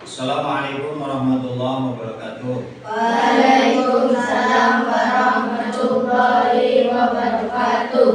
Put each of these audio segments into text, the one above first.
Assalamualaikum warahmatullahi wabarakatuh. Waalaikumsalam warahmatullahi wabarakatuh.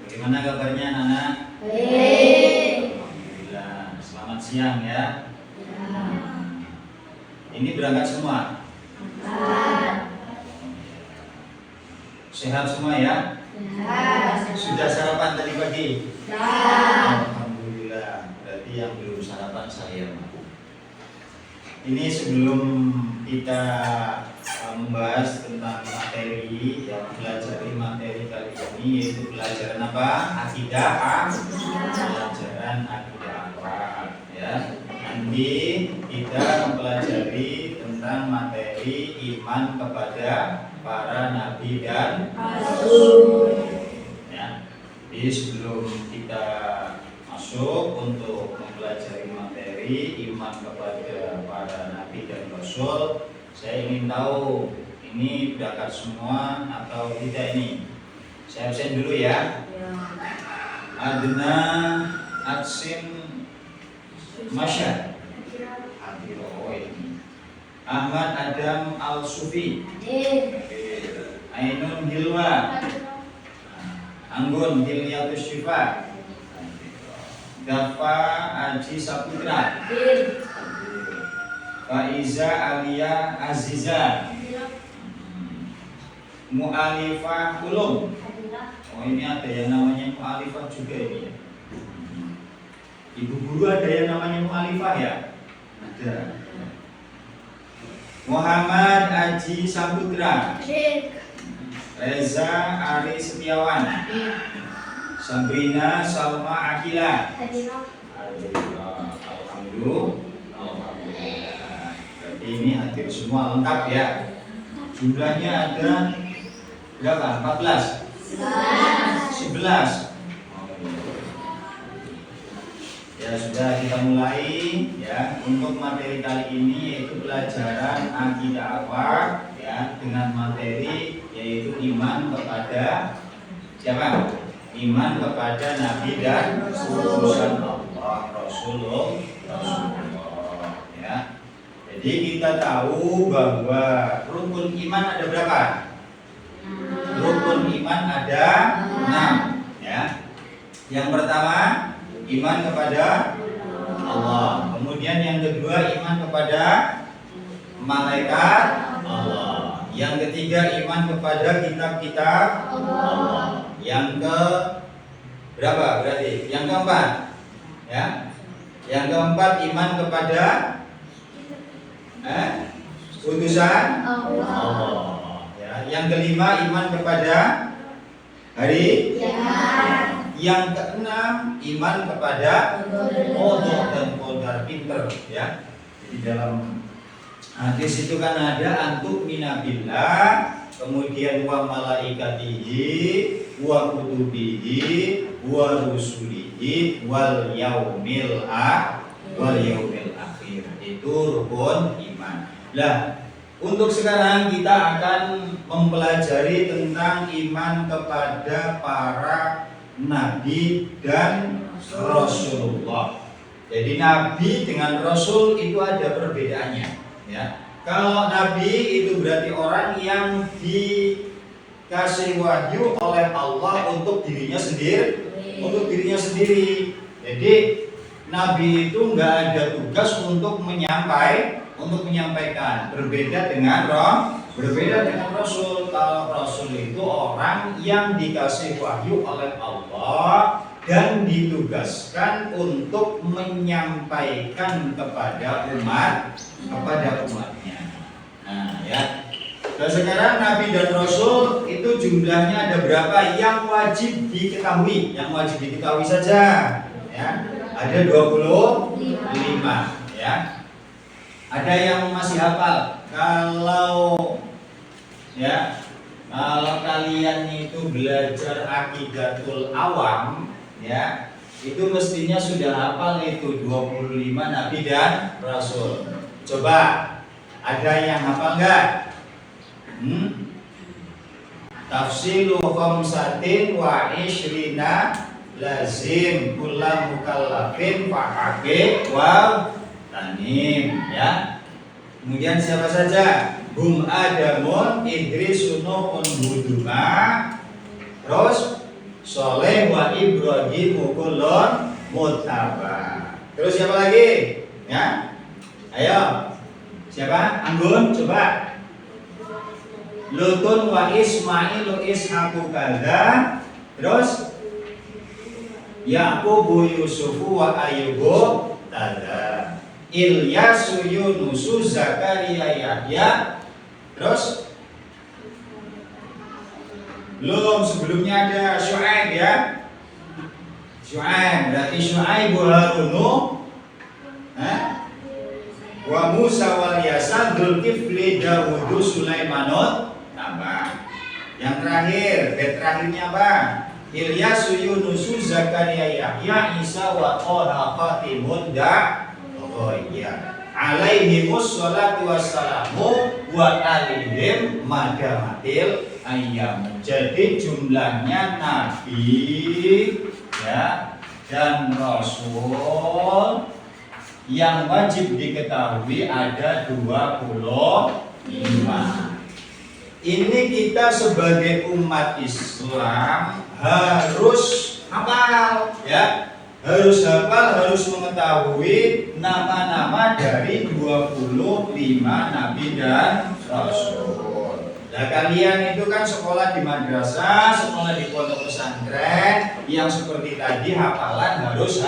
Bagaimana kabarnya anak-anak? Baik. Alhamdulillah. Selamat siang ya. Ini berangkat semua? Sehat semua ya? Sudah sarapan tadi pagi? Alhamdulillah. Berarti yang belum sarapan saya. Ini sebelum kita membahas tentang materi yang mempelajari materi kali ini, yaitu pelajaran apa? Akidah. Pelajaran akidah akhlak ya. Nanti kita mempelajari tentang materi iman kepada para nabi dan rasul. Ya. Jadi sebelum kita masuk untuk mempelajari materi iman kepada para nabi dan rasul, saya ingin tahu ini berangkat semua atau tidak ini. Saya absen dulu ya. Adna Aksin Masya Ahmad Adam Al-Sufi Ainun Hilwa Anggun Hilyatus Syifa Dafa Aji Saputra Faiza Alia Aziza Mu'alifah Ulum. Oh, ini ada yang namanya Mu'alifah juga ini ya. Ibu guru ada yang namanya Mu'alifah ya? Ada. Muhammad Aji Saputra Reza Ari Setiawan Sabrina Salma Akila. Alhamdulillah. Berarti ini hadir semua lengkap ya. Jumlahnya ada berapa? 14? 11. Ya sudah, kita mulai ya untuk materi kali ini, yaitu pelajaran akidah akhlak ya, dengan materi yaitu iman kepada siapa? Iman kepada nabi dan utusan Allah, Rasulullah ya. Jadi kita tahu bahwa rukun iman ada berapa? Rukun iman ada 6 ya. Yang pertama iman kepada Allah. Kemudian yang kedua iman kepada malaikat Allah. Yang ketiga iman kepada kitab-kitab Allah. Yang ke berapa berarti? Yang keempat ya. Yang keempat iman kepada utusan Allah. Ya. Yang kelima iman kepada hari kiamat. Yang keenam iman kepada qada dan qadar, pinter ya. Jadi dalam hadis itu kan ada antuk minabillah, kemudian wa malaikatihi, wa kutubihi, wa rusulihi, wal yaumil akhir. Itu rukun iman. Lah, untuk sekarang kita akan mempelajari tentang iman kepada para nabi dan rasulullah. Jadi nabi dengan rasul itu ada perbedaannya ya. Kalau nabi itu berarti orang yang dikasih wahyu oleh Allah untuk dirinya sendiri. Jadi nabi itu nggak ada tugas untuk menyampaikan. Berbeda dengan rasul. Kalau rasul itu orang yang dikasih wahyu oleh Allah dan ditugaskan untuk menyampaikan kepada umatnya. Nah ya. Dan sekarang nabi dan rasul itu jumlahnya ada berapa yang wajib diketahui? Yang wajib diketahui saja ya. Ada 25 ya. Ada yang masih hafal? Kalau kalian itu belajar aqidatul awam ya, itu mestinya sudah hafal itu 25 nabi dan rasul. Coba ada yang hafal enggak? Tafsilu khamsatin wa ishrina lazim kullu mukallafin fahaqi wa tanim ya. Ya. Kemudian siapa saja? Hum Adamun, Idris, Nuhun, Huduma, terus Soleh wa Ibrahim kulun mutaba. Terus siapa lagi? Ya. Ayo. Siapa? Anggun, coba. Lutun wa Ismail Ishaqu kadza. Terus Yaqubu Yusufu wa Ayyubu kadza. Ilyasu Yunusu Zakaria Yahya. Terus belum, sebelumnya ada Syuaib ya. Syuaib, berarti Syuaib Harunu, wa Musa wal Yasa Dzulkifli Dawudu Sulaimanut tambah. Yang terakhir, terakhirnya apa? Ilyasu Yunusu Zakaria Yahya Isa wa Toha Fatimud da. Oh iya. Alaihimus sholatu wassalamu wa alihim madamatil ayam. Jadi jumlahnya nabi ya dan rasul yang wajib diketahui ada 25. Ini kita sebagai umat Islam harus hafal ya. Harus hafal, harus mengetahui nama-nama dari 25 nabi dan rasul. Nah, kalian itu kan sekolah di madrasah, sekolah di pondok pesantren, yang seperti tadi hafalan harus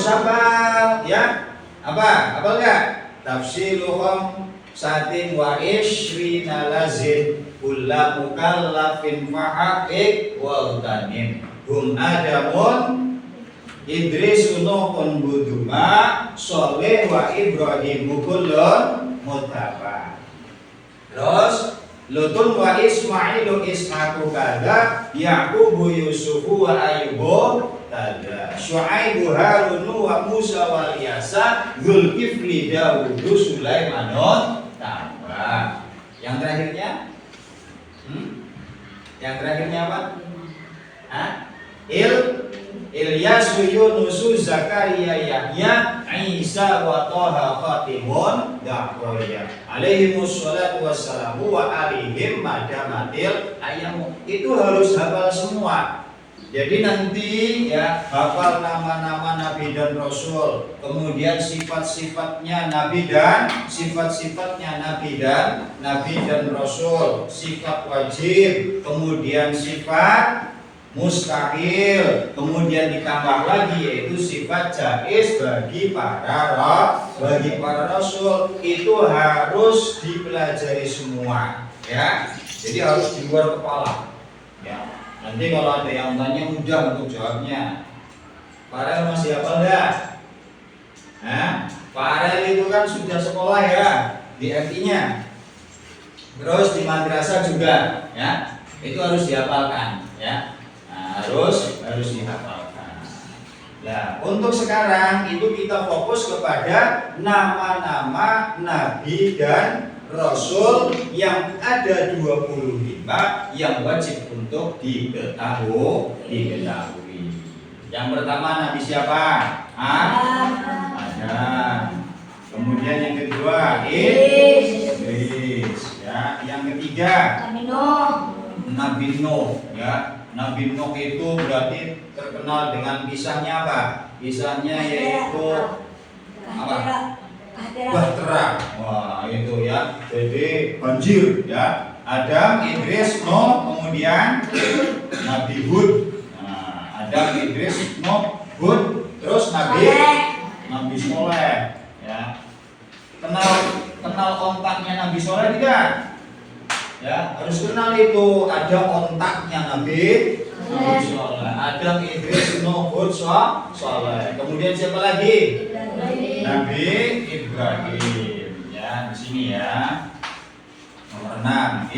hafal ya. Apa? Hafal enggak? Tafsiluhum satin wa ishrina lazim kulla mukallafin fahaqik wa utanim. Hum Adamun, Idris, Nuhun, Huduma, Soleh wa Ibrahim kulun mutaba. Terus Lutun wa Ismailu Ishaqu kadza, Yaqubu Yusufu wa Ayyubu kadza, Syuaibu Harunu wa Musa wa Yasa, Dzulkifli Dawudu Sulaimanut tambah. Yang terakhirnya? Yang terakhirnya apa? Ilyasu Yunusu Zakaria Yahya Isa wa Toha Fatimun Da'waya alaihimus sholatu wassalamu wa alihim madamatil ayamu. Itu harus hafal semua. Jadi nanti ya hafal nama-nama nabi dan rasul, kemudian sifat-sifatnya nabi dan nabi dan rasul, sifat wajib, kemudian sifat mustahil, kemudian ditambah lagi yaitu sifat jaiz bagi para rasul. Itu harus dipelajari semua ya. Jadi harus di luar kepala ya. Nanti kalau ada yang tanya mudah untuk jawabnya. Farel masih hafal enggak? Farel itu kan sudah sekolah ya di FI-nya. Terus di madrasah juga ya. Itu harus dihafalkan ya. Harus dihafalkan. Nah, untuk sekarang itu kita fokus kepada nama-nama nabi dan rasul yang ada 25 yang wajib untuk diketahui. Yang pertama nabi siapa? Adam. Kemudian yang kedua Idris. Ya, yang ketiga Nabi Nuh ya. Nabi Nuh itu berarti terkenal dengan kisahnya apa? Kisahnya yaitu apa? Bahtera. Wah, itu ya. Jadi banjir ya. Adam, Idris, Nuh, kemudian Nabi Hud. Nah, Adam, Idris, Nuh, Hud, terus Nabi Soleh ya. Kenal ontaknya Nabi Soleh tidak? Ya, harus kenal itu ada ontaknya Nabi Soleh. Adam, Idris, Nuh, Hud, Soleh. Kemudian siapa lagi? Nabi Ibrahim. Ya, di sini ya. Nomor 6,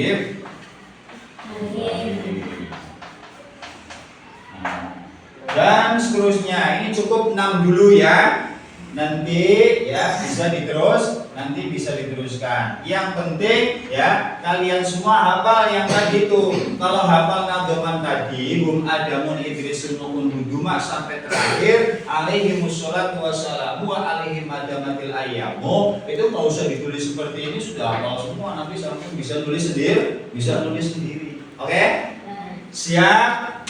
dan seterusnya. Ini cukup 6 dulu ya. Nanti ya bisa diteruskan. Yang penting ya kalian semua hafal yang tadi itu. Kalau hafal nadoman tadi, hum Adamun Idrisun Nuhun Huduma sampai terakhir, alaihimus sholatu wassalamu wa alaihim madamatil hadhil ayyamu, itu nggak usah ditulis seperti ini, sudah hafal semua, nanti sampai bisa tulis sendiri. Oke? Siap?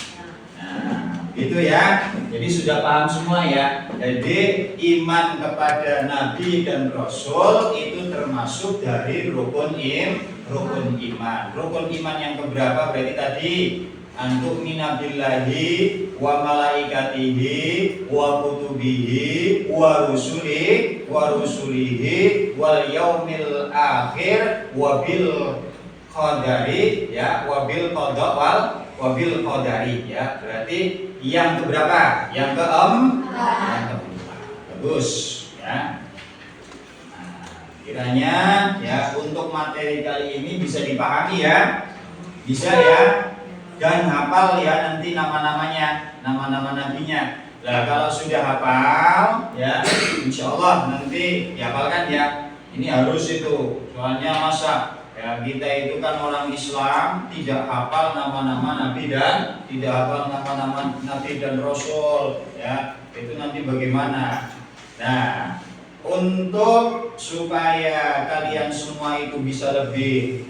Nah, itu ya. Jadi sudah paham semua ya. Jadi iman kepada nabi dan rasul itu termasuk dari rukun iman. Rukun iman yang keberapa berarti tadi? Antuk minabillahi wa malaikatihi wa kutubihi wa rusulihi wal yaumil akhir wa bil qadari ya, wa bil qadari ya. Berarti yang keberapa? Yang keempat. Bagus ya. Nah, kiranya ya untuk materi kali ini bisa dipahami ya. Bisa ya. Dan hafal ya nanti nama-namanya, nama-nama nabinya. Nah kalau sudah hafal ya, insya Allah nanti dihafalkan ya. Ini harus itu. Soalnya masa ya kita itu kan orang Islam tidak hafal nama-nama nabi dan tidak hafal nama-nama nabi dan rasul ya. Itu nanti bagaimana? Nah, untuk supaya kalian semua itu bisa lebih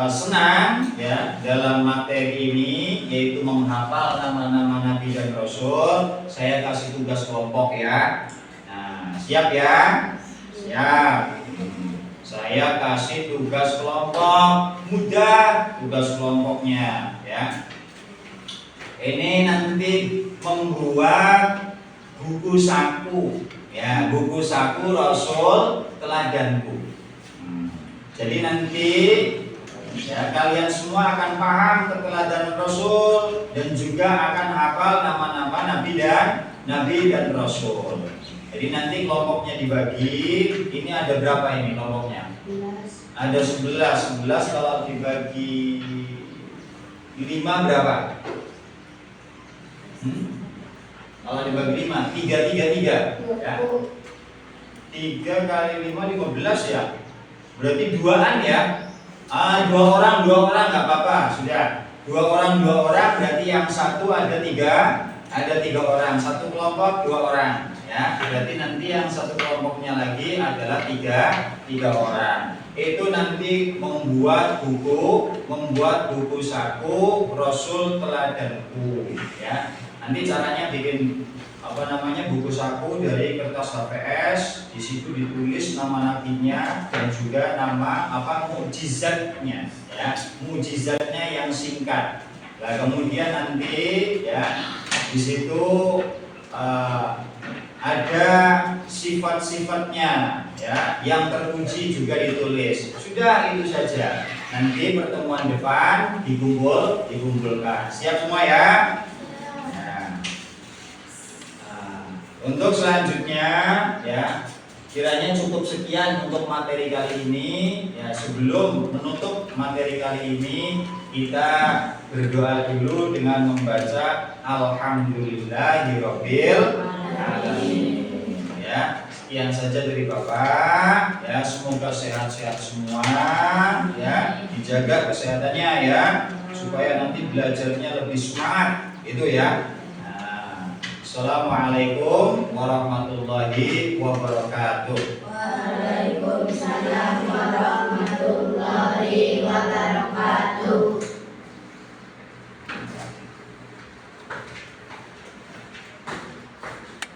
senang ya dalam materi ini, yaitu menghafal nama-nama nabi dan rasul, saya kasih tugas kelompok ya. Nah, siap ya? Siap. Saya kasih tugas kelompok, mudah tugas kelompoknya ya. Ini nanti membuat buku saku ya, buku saku rasul teladanku. Jadi nanti ya, kalian semua akan paham keteladanan Rasul dan juga akan hafal nama-nama nabi dan Rasul. Jadi nanti kelompoknya dibagi. Ini ada berapa ini kelompoknya? 11. Ada 11. 11 kalau dibagi 5 berapa? Kalau dibagi 5, 3 ya. 3 kali 5 15 ya. Berarti 2-an ya. 2 orang nggak apa-apa, sudah 2 orang berarti yang satu ada 3 orang, satu kelompok 2 orang ya. Berarti nanti yang satu kelompoknya lagi adalah 3 orang. Itu nanti membuat buku saku Rasul teladanku ya. Nanti caranya bikin buku saku dari kertas HVS. Di situ ditulis nama nabinya dan juga nama mukjizatnya ya, mukjizatnya yang singkat. Nah kemudian nanti ya di situ ada sifat-sifatnya ya yang terpuji juga ditulis. Sudah itu saja. Nanti pertemuan depan dikumpulkan. Siap semua ya? Untuk selanjutnya ya, kiranya cukup sekian untuk materi kali ini ya. Sebelum menutup materi kali ini, kita berdoa dulu dengan membaca Alhamdulillahirabbil alamin ya. Sekian saja dari Bapak ya, semoga sehat-sehat semua ya, dijaga kesehatannya ya, supaya nanti belajarnya lebih semangat itu ya. Assalamualaikum warahmatullahi wabarakatuh.